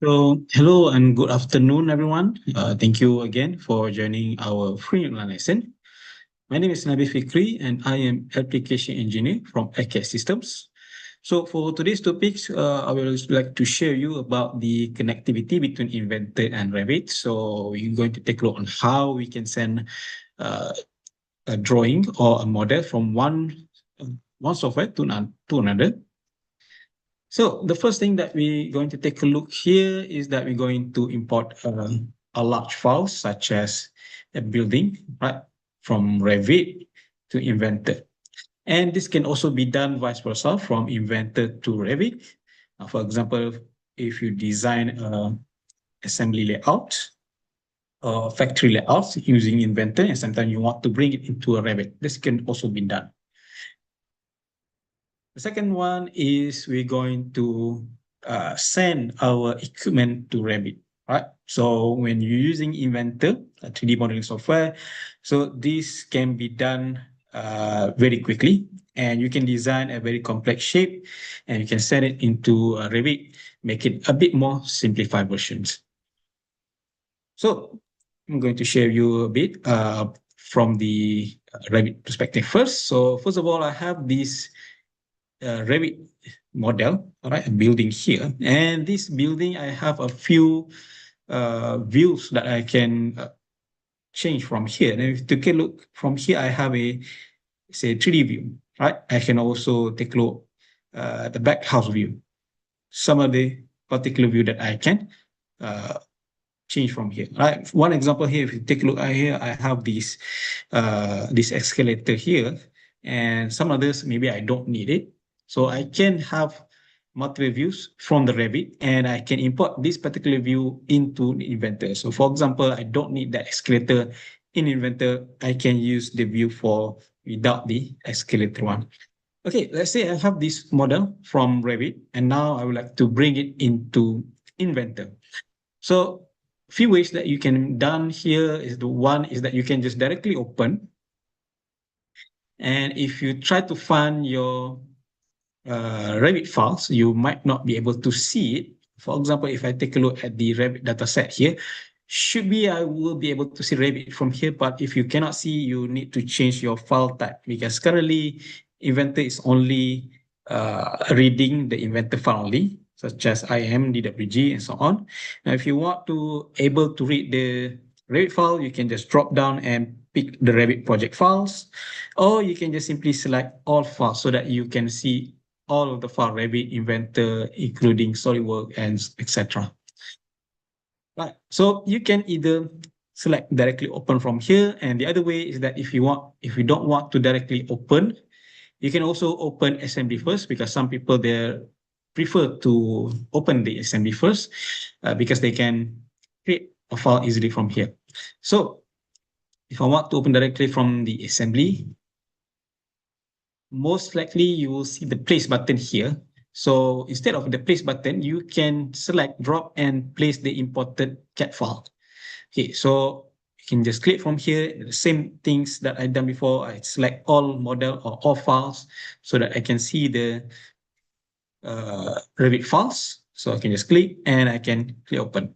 Hello and good afternoon, everyone. Thank you again for joining our free online lesson. My name is Nabi Fikri, and I am application engineer from AnyCAD Systems. So, for today's topics, I would like to share you about the connectivity between Inventor and Revit. So, we're going to take a look on how we can send uh, a drawing or a model from one software to another. So the first thing that we're going to take a look here is that we're going to import a large file such as a building, right, from Revit to Inventor. And this can also be done vice versa from Inventor to Revit. For example, if you design assembly layout or factory layouts using Inventor and sometimes you want to bring it into a Revit, this can also be done. The second one is we're going to send our equipment to Revit, right? So when you're using Inventor, a 3D modeling software, so this can be done very quickly, and you can design a very complex shape, and you can send it into Revit, make it a bit more simplified versions. So I'm going to share you a bit from the Revit perspective first. So first of all, I have this Revit model, all right, a building here. And this building, I have a few views that I can change from here. And if you take a look from here, I have a, say, 3D view, right? I can also take a look the back house view. Some of the particular view that I can change from here, right? One example here, if you take a look here, I have this escalator here, and some others, maybe I don't need it. So I can have multiple views from the Revit, and I can import this particular view into the Inventor. So for example, I don't need that escalator in Inventor. I can use the view for without the escalator one. Okay, let's say I have this model from Revit, and now I would like to bring it into Inventor. So few ways that you can done here is the one is that you can just directly open, and if you try to find your Revit files, you might not be able to see it. For example, if I take a look at the Revit dataset here, should be I will be able to see Revit from here, but if you cannot see, you need to change your file type because currently Inventor is only reading the Inventor file only, such as IM, DWG, and so on. Now, if you want to able to read the Revit file, you can just drop down and pick the Revit project files, or you can just simply select all files so that you can see all of the file Revit, Inventor, including SolidWorks and etc. Right. So you can either select directly open from here, and the other way is that if you don't want to directly open, you can also open assembly first because some people they prefer to open the assembly first because they can create a file easily from here. So if I want to open directly from the assembly, most likely you will see the place button here. So instead of the place button, you can select, drop, and place the imported CAD file. Okay, so you can just click from here, the same things that I've done before. I select all model or all files so that I can see the Revit files. So I can just click and I can click open.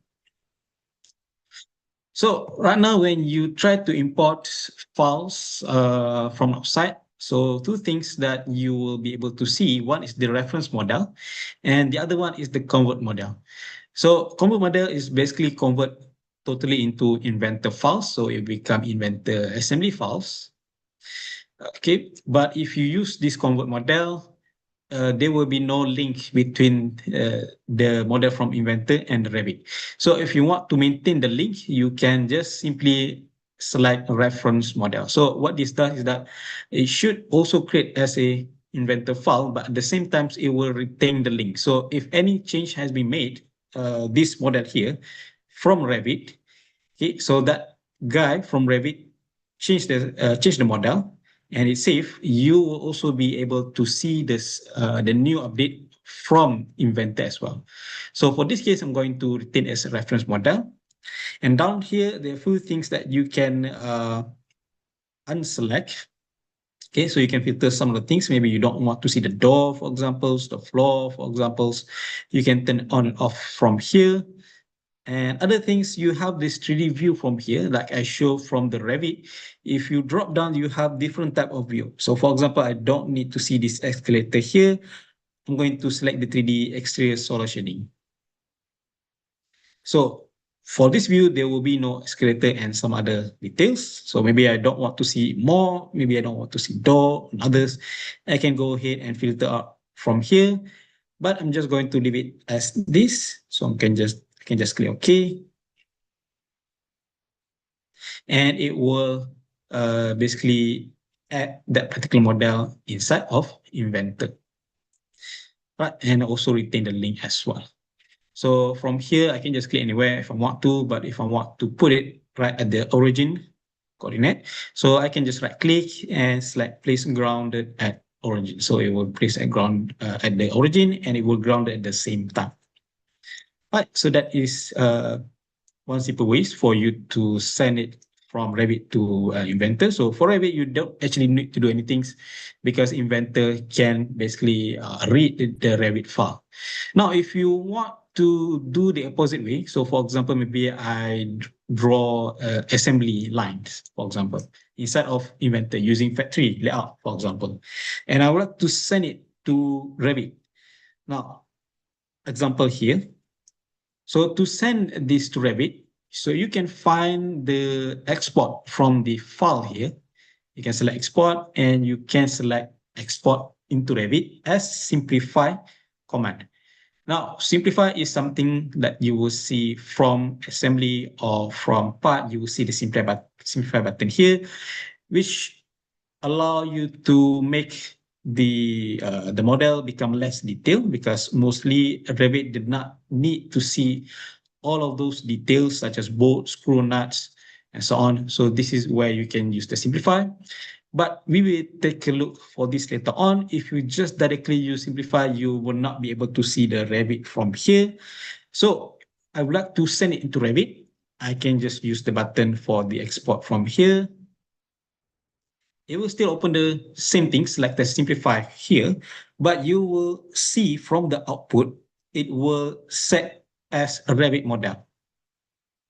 So right now, when you try to import files from outside, so two things that you will be able to see. One is the reference model, and the other one is the convert model. So convert model is basically convert totally into Inventor files, so it become Inventor assembly files. Okay, but if you use this convert model, there will be no link between the model from Inventor and Revit. So if you want to maintain the link, you can just simply select a reference model. So what this does is that it should also create as a Inventor file, but at the same time, it will retain the link. So if any change has been made, this model here from Revit, okay, so that guy from Revit change the model, and it's safe. You will also be able to see this the new update from Inventor as well. So for this case, I'm going to retain as a reference model. And down here, there are a few things that you can unselect. Okay, so you can filter some of the things. Maybe you don't want to see the door, for examples, the floor, for examples. You can turn it on and off from here. And other things, you have this 3D view from here, like I show from the Revit. If you drop down, you have different type of view. So for example, I don't need to see this escalator here. I'm going to select the 3D exterior solar shading. So for this view, there will be no escalator and some other details. So maybe I don't want to see more, maybe I don't want to see door and others. I can go ahead and filter out from here, but I'm just going to leave it as this. So I can just click OK. And it will basically add that particular model inside of Inventor. Right, and also retain the link as well. So from here, I can just click anywhere if I want to, but if I want to put it right at the origin coordinate, so I can just right click and select place grounded at origin. So it will place at ground at the origin and it will ground at the same time. Right, so that is one simple ways for you to send it from Revit to Inventor. So for Revit, you don't actually need to do anything because Inventor can basically read the Revit file. Now, if you want to do the opposite way, so for example, maybe I draw assembly lines, for example, inside of Inventor using factory layout, for example, and I would like to send it to Revit. Now, example here. So to send this to Revit, so you can find the export from the file here. You can select export and you can select export into Revit as simplify command. Now, simplify is something that you will see from assembly or from part. You will see the simplify button here, which allow you to make the model become less detailed because mostly Revit did not need to see all of those details such as bolts, screw nuts, and so on. So this is where you can use the simplify. But we will take a look for this later on. If you just directly use simplify, you will not be able to see the Revit from here. So I would like to send it into Revit. I can just use the button for the export from here. It will still open the same things like the simplify here, but you will see from the output, it will set as a Revit model.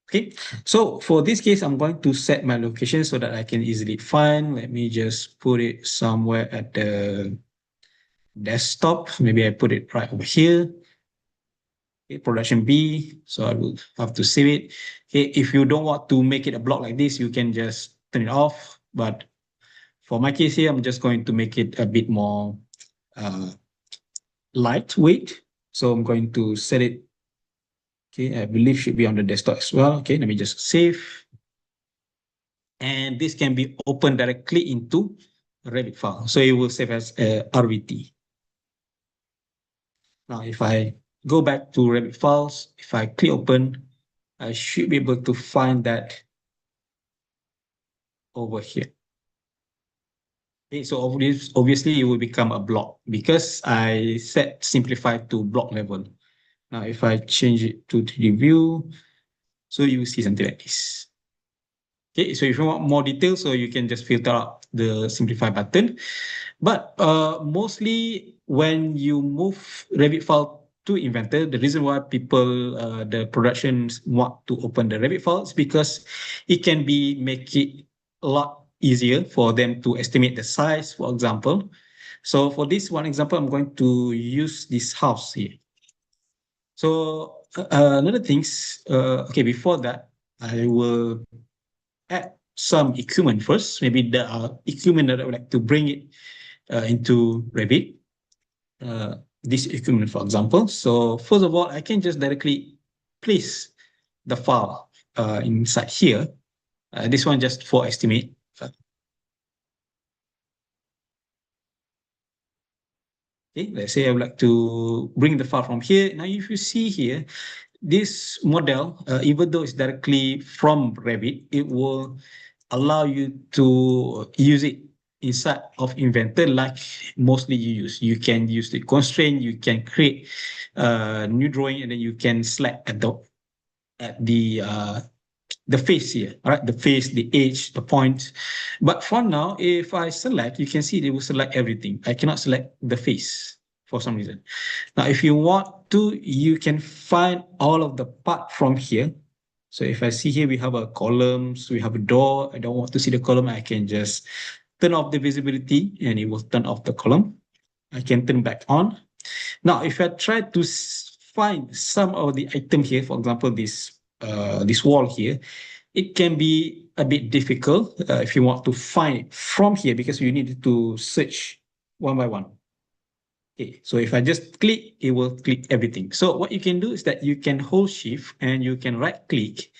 Okay, so for this case, I'm going to set my location so that I can easily find. Let me just put it somewhere at the desktop. Maybe I put it right over here. Okay, production B, so I will have to save it. Okay, if you don't want to make it a block like this, you can just turn it off. But for my case here, I'm just going to make it a bit more lightweight. So I'm going to set it. Okay, I believe should be on the desktop as well. Okay, let me just save. And this can be opened directly into a Revit file. So it will save as a RVT. Now, if I go back to Revit files, if I click open, I should be able to find that over here. Okay, so obviously it will become a block because I set simplify to block level. Now, if I change it to 3D view, so you will see something like this. Okay, so if you want more details, so you can just filter out the simplify button. But mostly when you move Revit file to Inventor, the reason why people, the productions want to open the Revit file is because it can make it a lot easier for them to estimate the size, for example. So for this one example, I'm going to use this house here. So another things, okay, before that, I will add some equipment first. Maybe the equipment that I would like to bring it into Revit. This equipment, for example. So first of all, I can just directly place the file inside here. This one just for estimate. Okay, let's say I would like to bring the file from here. Now, if you see here, this model, even though it's directly from Revit, it will allow you to use it inside of Inventor like mostly you use. You can use the constraint, you can create a new drawing, and then you can select at the the face here, all right? The face, the edge, the point. But for now, if I select, you can see they will select everything. I cannot select the face for some reason. Now, if you want to, you can find all of the part from here. So if I see here, we have a columns, we have a door. I don't want to see the column. I can just turn off the visibility and it will turn off the column. I can turn back on. Now, if I try to find some of the item here, for example, this wall here, it can be a bit difficult if you want to find it from here because you need to search one by one. Okay, so if I just click, it will click everything. So what you can do is that you can hold shift and you can right click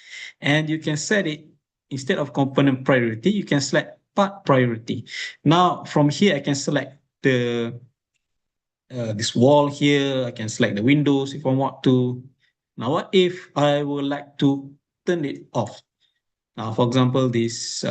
and you can set it instead of component priority, you can select part priority. Now from here, I can select the this wall here. I can select the windows if I want to. Now, what if I would like to turn it off? Now, for example, this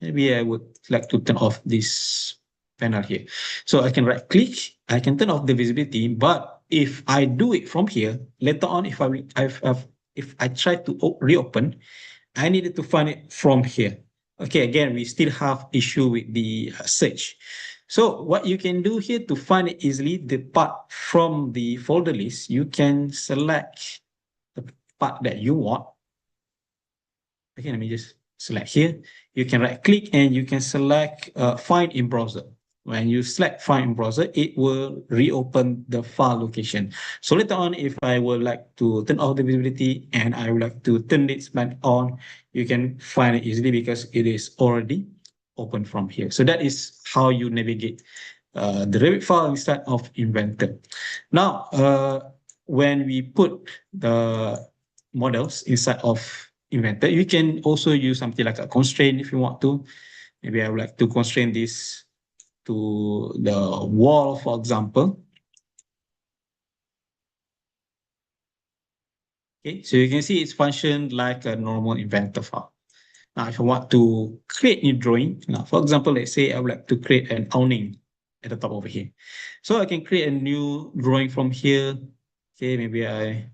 maybe I would like to turn off this panel here. So I can right click, I can turn off the visibility, but if I do it from here, later on, if I try to reopen, I needed to find it from here. Okay, again, we still have issue with the search. So what you can do here to find it easily, the part from the folder list, you can select the part that you want. Okay, let me just select here. You can right click and you can select find in browser. When you select find in browser, it will reopen the file location. So later on, if I would like to turn off the visibility and I would like to turn it back on, you can find it easily because it is already open from here. So that is how you navigate the Revit file inside of Inventor. Now, when we put the models inside of Inventor, you can also use something like a constraint if you want to. Maybe I would like to constrain this to the wall, for example. Okay, so you can see it's functioned like a normal Inventor file. Now, if I want to create new drawing, now, for example, let's say I would like to create an awning at the top over here. So I can create a new drawing from here. Okay, maybe I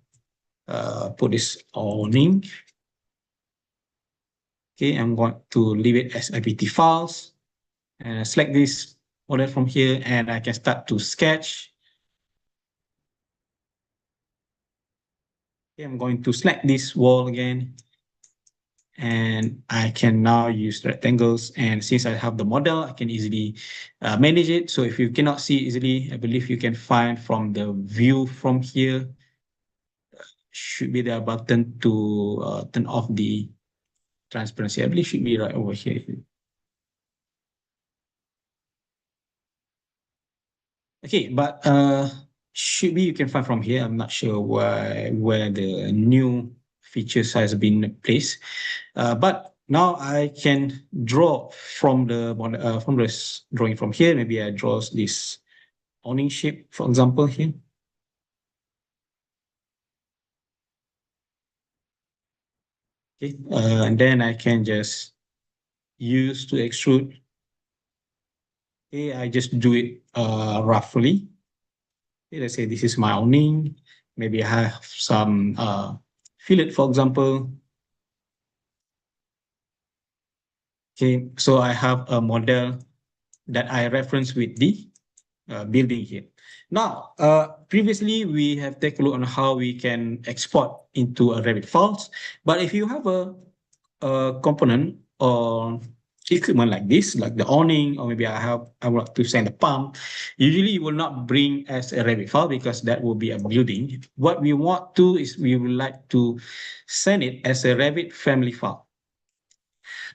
put this awning. Okay, I'm going to leave it as IPT files. And select this model from here, and I can start to sketch. Okay, I'm going to select this wall again. And I can now use rectangles. And since I have the model, I can easily manage it. So if you cannot see easily, I believe you can find from the view from here, should be the button to turn off the transparency. I believe should be right over here. Okay, but should be you can find from here. I'm not sure where the new features has been placed. But now I can draw from the drawing from here. Maybe I draw this awning shape, for example, here. Okay, and then I can just use to extrude. Okay, I just do it roughly. Okay, let's say this is my awning. Maybe I have some fillet, for example. Okay, so I have a model that I reference with the building here. Now, previously we have taken a look on how we can export into a Revit files. But if you have a component or equipment like this, like the awning, or maybe I would like to send a pump, usually you will not bring as a Revit file because that will be a building. What we want to is we would like to send it as a Revit family file.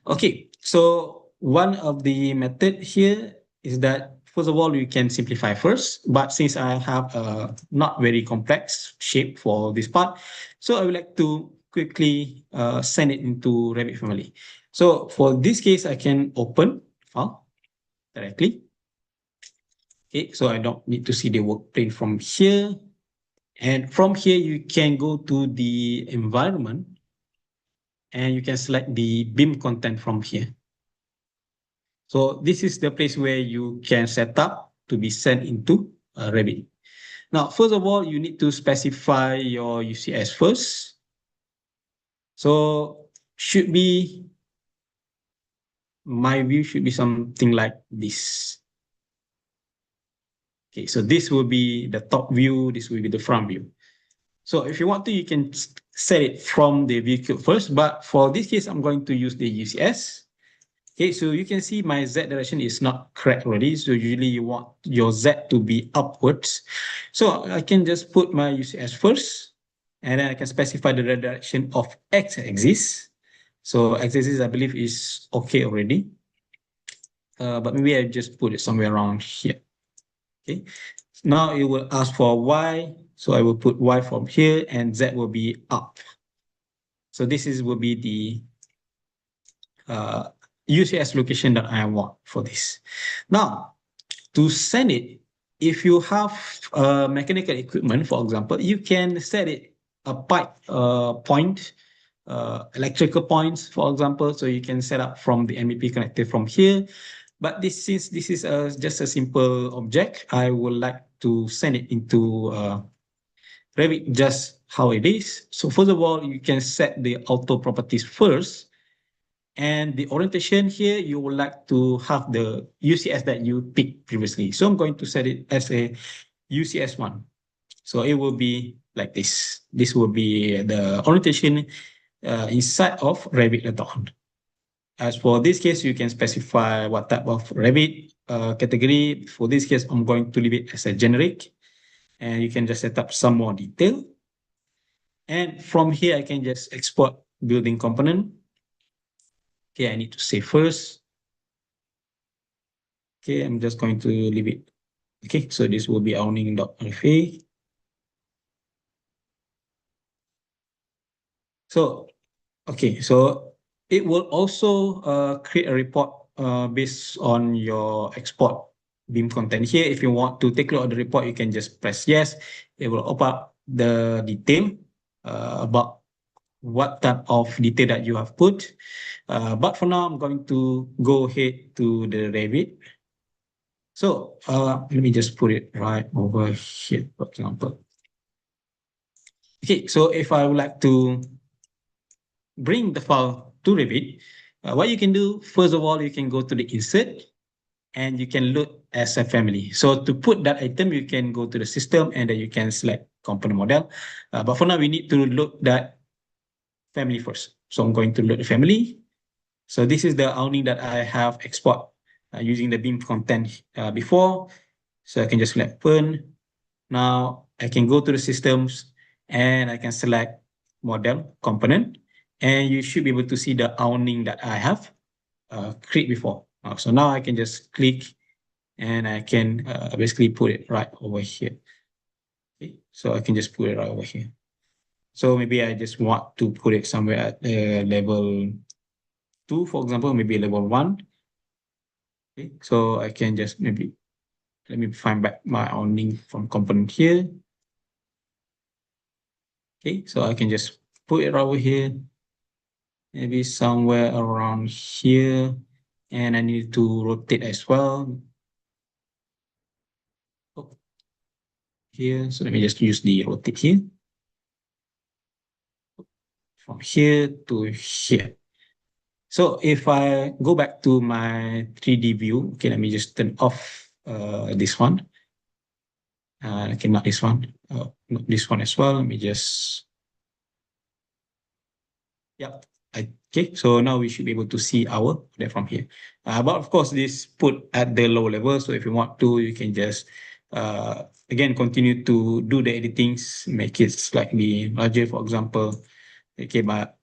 Okay, so one of the method here is that first of all, you can simplify first, but since I have a not very complex shape for this part, so I would like to quickly send it into Revit family. So for this case, I can open file directly. Okay, so I don't need to see the work plane from here. And from here, you can go to the environment and you can select the BIM content from here. So this is the place where you can set up to be sent into Revit. Now, first of all, you need to specify your UCS first. So should be, my view should be something like this. Okay, so this will be the top view, this will be the front view. So if you want to, you can set it from the view cube first, but for this case, I'm going to use the UCS. Okay, so you can see my Z direction is not correct already. So usually you want your Z to be upwards. So I can just put my UCS first, and then I can specify the direction of X axis. So X axis, I believe, is okay already. But maybe I just put it somewhere around here. Okay, now it will ask for Y. So I will put Y from here, and Z will be up. So this will be the UCS location that I want for this. Now, to send it, if you have mechanical equipment, for example, you can set it a pipe point, electrical points, for example. So you can set up from the MEP connector from here. But since this is just a simple object, I would like to send it into Revit just how it is. So first of all, you can set the auto properties first. And the orientation here, you would like to have the UCS that you picked previously. So I'm going to set it as a UCS1. So it will be like this. This will be the orientation inside of Revit later on. As for this case, you can specify what type of Revit category. For this case, I'm going to leave it as a generic. And you can just set up some more detail. And from here, I can just export building component. Okay, I need to save first. Okay, I'm just going to leave it. Okay, so this will be awning.rfa. So, okay, so it will also create a report based on your export BIM content here. If you want to take a look at the report, you can just press yes. It will open up the detail about what type of detail that you have put. But for now, I'm going to go ahead to the Revit. So let me just put it right over here, for example. Okay, so if I would like to bring the file to Revit, what you can do, first of all, you can go to the insert and you can load as a family. So to put that item, you can go to the system and then you can select component model. But for now, we need to load that family first. So I'm going to load the family. So this is the awning that I have export using the BIM content before. So I can just select open. Now I can go to the systems and I can select model component, and you should be able to see the awning that I have created before. So now I can just click and I can basically put it right over here. Okay, so I can just put it right over here. So maybe I just want to put it somewhere at level 2, for example, maybe level 1. Okay, so I can just maybe, let me find back my awning from component here. Okay, so I can just put it over here, maybe somewhere around here, and I need to rotate as well. Oh, here, so let me just use the rotate here. From here to here. So if I go back to my 3D view, okay, let me just turn off this one. Okay, not this one, not this one as well. Let me just, yep. Okay, so now we should be able to see our data from here. But of course, this put at the low level. So if you want to, you can just, again, continue to do the editings, make it slightly larger, for example. Okay, but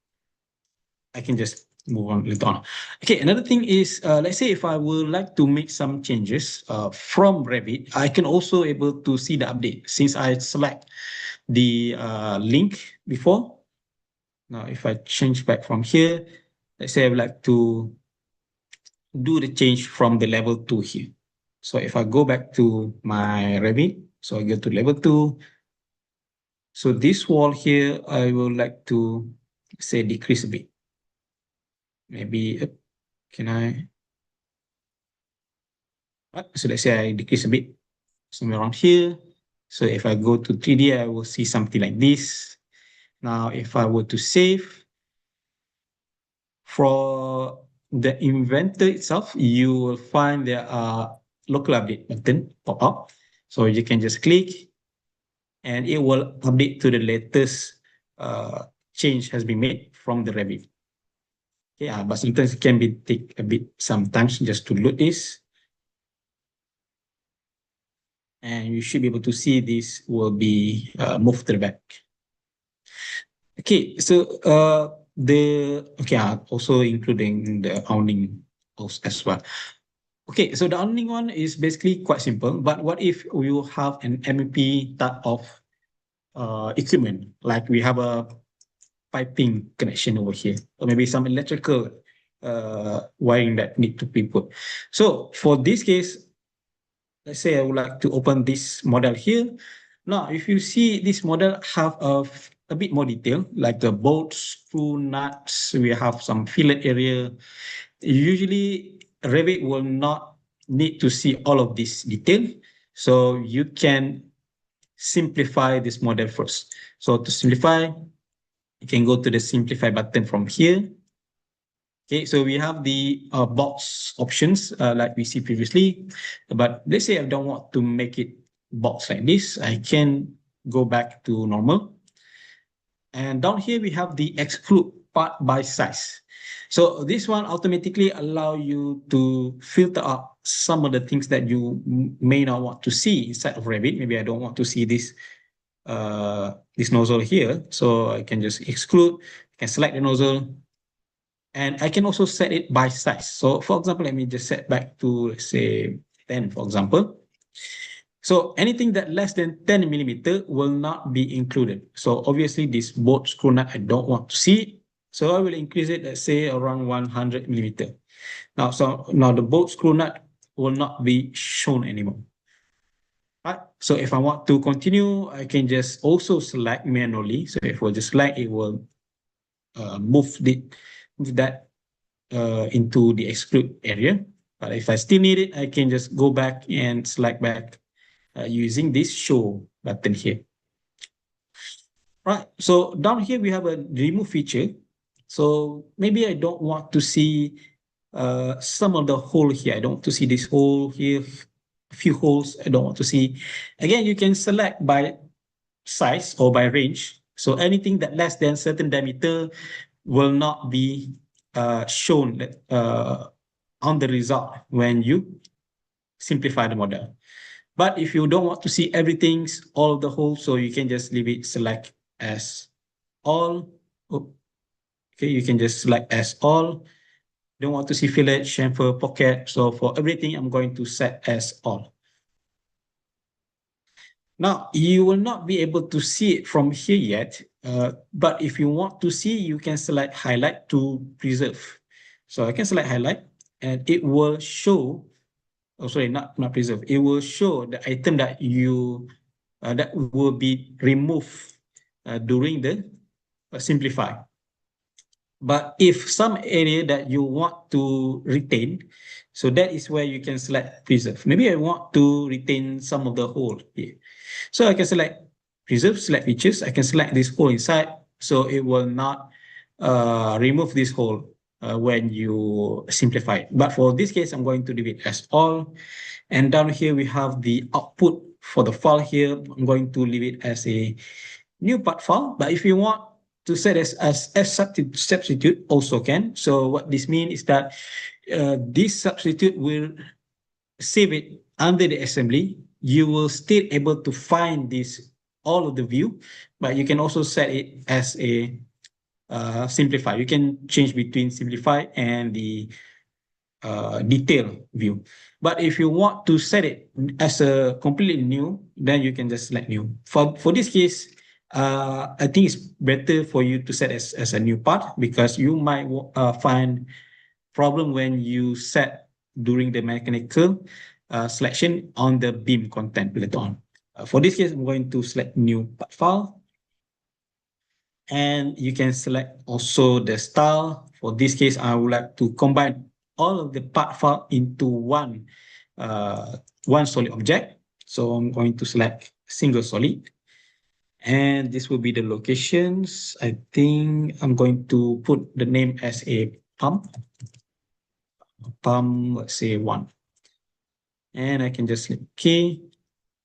I can just move on later on. Okay, another thing is, let's say if I would like to make some changes from Revit, I can also able to see the update since I select the link before. Now, if I change back from here, let's say I would like to do the change from the level 2 here. So if I go back to my Revit, so I go to level 2. So this wall here, I would like to say decrease a bit. Maybe, can I? So let's say I decrease a bit, somewhere around here. So if I go to 3D, I will see something like this. Now, if I were to save, for the Inventor itself, you will find there are local update button pop up. So you can just click and it will update to the latest change has been made from the Revit. Okay, but sometimes it can be take a bit sometimes just to load this. And you should be able to see this will be moved to the back. Okay, so also including the awning as well. Okay, so the awning one is basically quite simple. But what if we have an MEP type of equipment, like we have a piping connection over here, or maybe some electrical wiring that need to be put. So for this case, let's say I would like to open this model here. Now, if you see this model have a bit more detail, like the bolts, screw, nuts, we have some fillet area. Usually, Revit will not need to see all of this detail. So you can simplify this model first. So to simplify, you can go to the simplify button from here. Okay, so we have the box options like we see previously, but let's say I don't want to make it box like this. I can go back to normal. And down here we have the exclude part by size. So this one automatically allow you to filter out some of the things that you may not want to see inside of Revit. Maybe I don't want to see this nozzle here. So I can just exclude, I can select the nozzle, and I can also set it by size. So for example, let me just set back to, let's say, 10, for example. So anything that less than 10 millimeter will not be included. So obviously this bolt screw nut, I don't want to see. So I will increase it, let's say around 100 millimeter. Now the bolt screw nut will not be shown anymore. Right. So if I want to continue, I can just also select manually. So if I just select, it will move that into the exclude area. But if I still need it, I can just go back and select back using this show button here. Right, so down here we have a remove feature. So maybe I don't want to see some of the hole here. I don't want to see this hole here, a few holes I don't want to see. Again, you can select by size or by range. So anything that less than certain diameter will not be shown on the result when you simplify the model. But if you don't want to see everything, all of the holes, so you can just leave it select as all. Okay, you can just select as all. Don't want to see fillet, chamfer, pocket. So for everything, I'm going to set as all. Now, you will not be able to see it from here yet, but if you want to see, you can select highlight to preserve. So I can select highlight, and it will show, oh sorry, not preserve, it will show the item that you that will be removed during the simplify. But if some area that you want to retain, so that is where you can select preserve. Maybe I want to retain some of the hole here. So I can select preserve, select features. I can select this hole inside, so it will not remove this hole when you simplify it. But for this case, I'm going to leave it as all. And down here, we have the output for the file here. I'm going to leave it as a new part file. But if you want to set as substitute, also can. So what this means is that this substitute will save it under the assembly. You will still able to find this all of the view, but you can also set it as a simplify. You can change between simplify and the detail view. But if you want to set it as a completely new, then you can just select new. For this case, I think it's better for you to set as a new part, because you might find problem when you set during the mechanical selection on the BIM content later on. For this case, I'm going to select new part file. And you can select also the style. For this case, I would like to combine all of the part file into one solid object. So I'm going to select single solid. And this will be the locations. I think I'm going to put the name as a pump, let's say 1. And I can just click OK,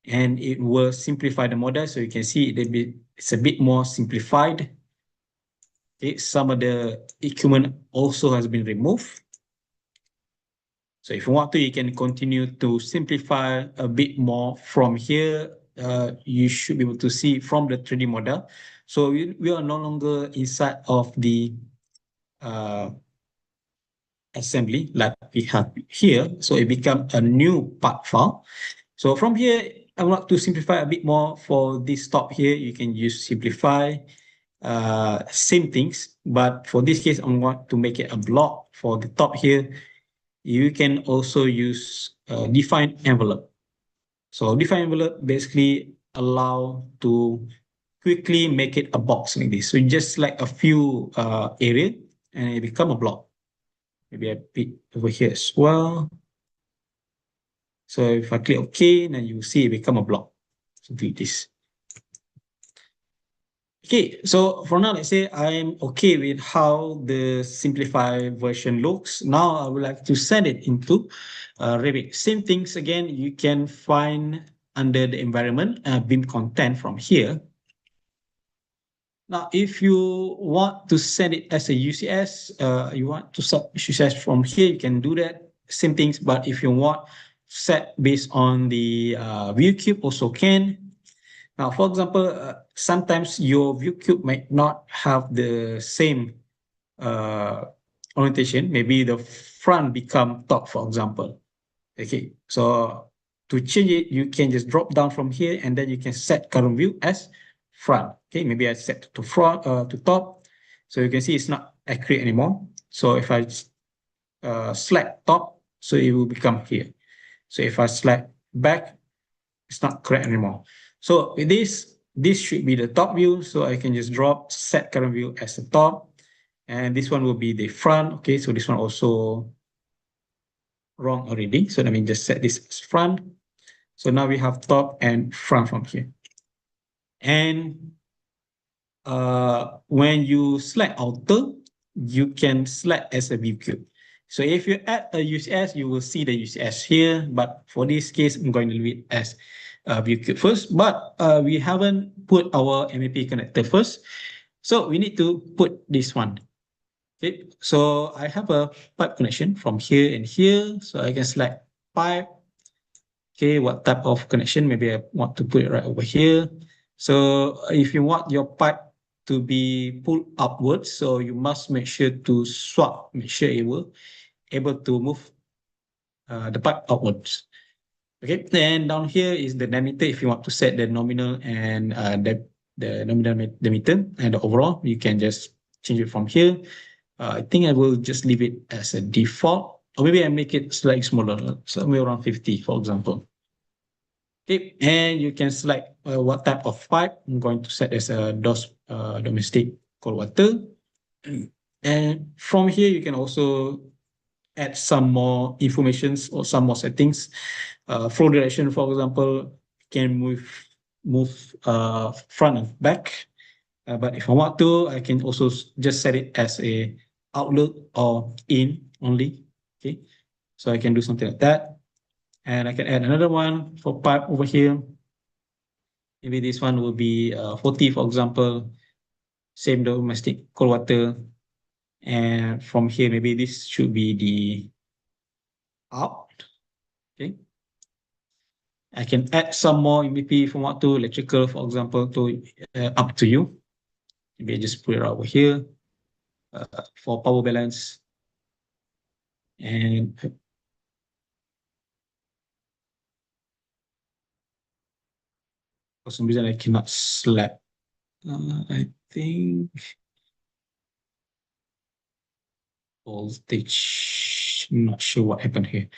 and it will simplify the model. So you can see it's a bit more simplified. Okay, some of the equipment also has been removed. So if you want to, you can continue to simplify a bit more from here. You should be able to see from the 3D model. So we are no longer inside of the assembly like we have here. So it becomes a new part file. So from here, I want to simplify a bit more. For this top here, you can use simplify, same things, but for this case, I want to make it a block. For the top here, you can also use define envelope. So define envelope basically allow to quickly make it a box like this. So just select a few area and it become a block. Maybe I pick over here as well. So if I click OK, then you see it become a block. Something like this. Okay, so for now, let's say I'm okay with how the simplified version looks. Now I would like to send it into Revit. Same things again, you can find under the environment, BIM content from here. Now, if you want to send it as a UCS, you want to set UCS from here, you can do that. Same things, but if you want set based on the view cube, also can. Now, for example, sometimes your view cube might not have the same orientation. Maybe the front become top, for example. Okay, so to change it, you can just drop down from here and then you can set current view as front. Okay, maybe I set to front to top. So you can see it's not accurate anymore. So if I select top, so it will become here. So if I select back, it's not correct anymore. So with this should be the top view. So I can just drop set current view as the top. And this one will be the front. Okay, so this one also wrong already. So let me just set this as front. So now we have top and front from here. And when you select outer, you can select as a view cube. So if you add a UCS, you will see the UCS here. But for this case, I'm going to leave it as a view cube first. But we haven't put our MAP connector first. So we need to put this one. Okay, so I have a pipe connection from here and here. So I can select pipe. Okay, what type of connection? Maybe I want to put it right over here. So if you want your pipe to be pulled upwards, so you must make sure to swap, make sure it will able to move the pipe upwards. Okay, then down here is the diameter. If you want to set the nominal and the nominal diameter and the overall, you can just change it from here. I think I will just leave it as a default, or maybe I make it slightly smaller, somewhere around 50, for example. Okay, and you can select what type of pipe. I'm going to set as a domestic cold water. And from here, you can also add some more informations or some more settings. Flow direction, for example, can move front and back. But if I want to, I can also just set it as a outlook or in only. Okay, so I can do something like that. And I can add another one for pipe over here. Maybe this one will be 40, for example. Same domestic cold water. And from here, maybe this should be the out. Okay. I can add some more MVP if I want to, electrical, for example, to up to you. Maybe I just put it over here for power balance. And for some reason, I cannot select. I think voltage. I'm not sure what happened here.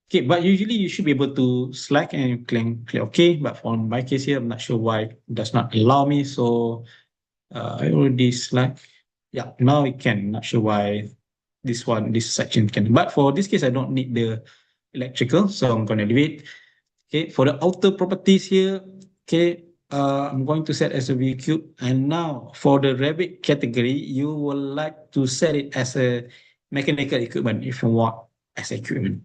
Okay, but usually you should be able to select and click OK. But for my case here, I'm not sure why it does not allow me. So I already select. Yeah, now it can. Not sure why this section can. But for this case, I don't need the electrical, so I'm going to leave it. Okay, for the outer properties here, okay, I'm going to set as a view cube. And now for the Revit category, you would like to set it as a mechanical equipment if you want as equipment.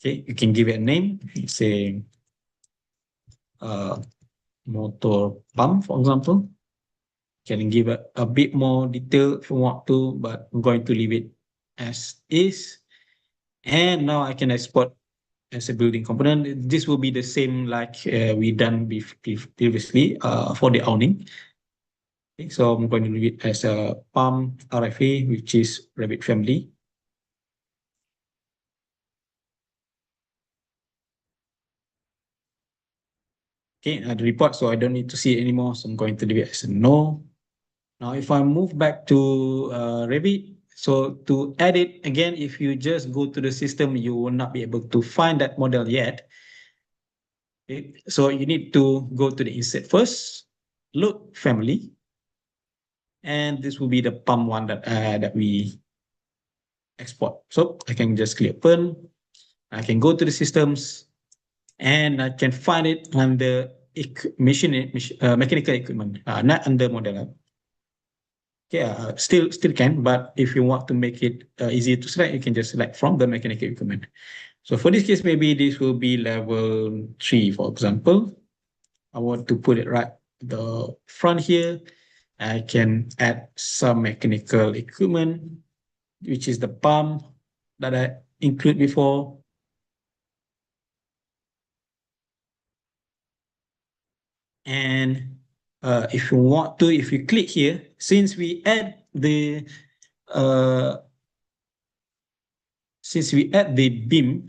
Okay, you can give it a name, say motor pump, for example. Can give a bit more detail if you want to, but I'm going to leave it as is. And now I can export as a building component. This will be the same like we done previously for the awning. Okay, so I'm going to leave it as a PAM RFA, which is Revit family. Okay, the report, so I don't need to see it anymore. So I'm going to leave it as a no. Now, if I move back to Revit, so to edit again, if you just go to the system, you will not be able to find that model yet. Okay, so you need to go to the insert first, load family, and this will be the PAM one that we export. So I can just click open. I can go to the systems, and I can find it under mechanical equipment, not under model. Okay, still can, but if you want to make it easier to select, you can just select from the mechanical equipment. So for this case, maybe this will be level 3, for example. I want to put it right the front here. I can add some mechanical equipment, which is the pump that I include before. And if you want to, if you click here, since we add the BIM,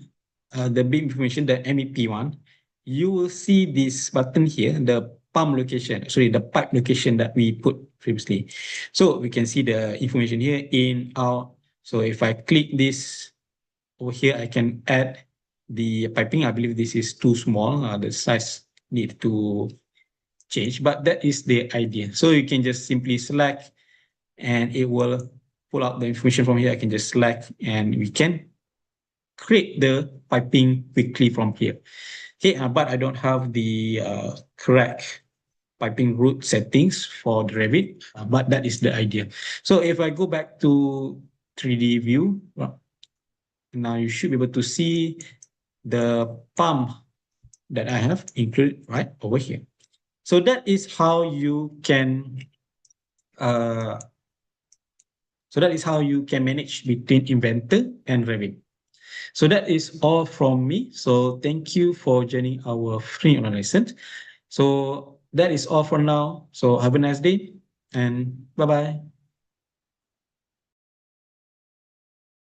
the BIM information, the MEP one, you will see this button here, the pump location, sorry, the pipe location that we put previously. So we can see the information here in out. So if I click this over here, I can add the piping. I believe this is too small. The size need to change, but that is the idea. So you can just simply select and it will pull out the information from here. I can just select and we can create the piping quickly from here. Okay, but I don't have the correct piping route settings for the Revit, but that is the idea. So if I go back to 3D view, now you should be able to see the pump that I have included right over here. So that is how you can manage between Inventor and Revit. So that is all from me. So thank you for joining our free online lesson. So that is all for now. So have a nice day and bye-bye.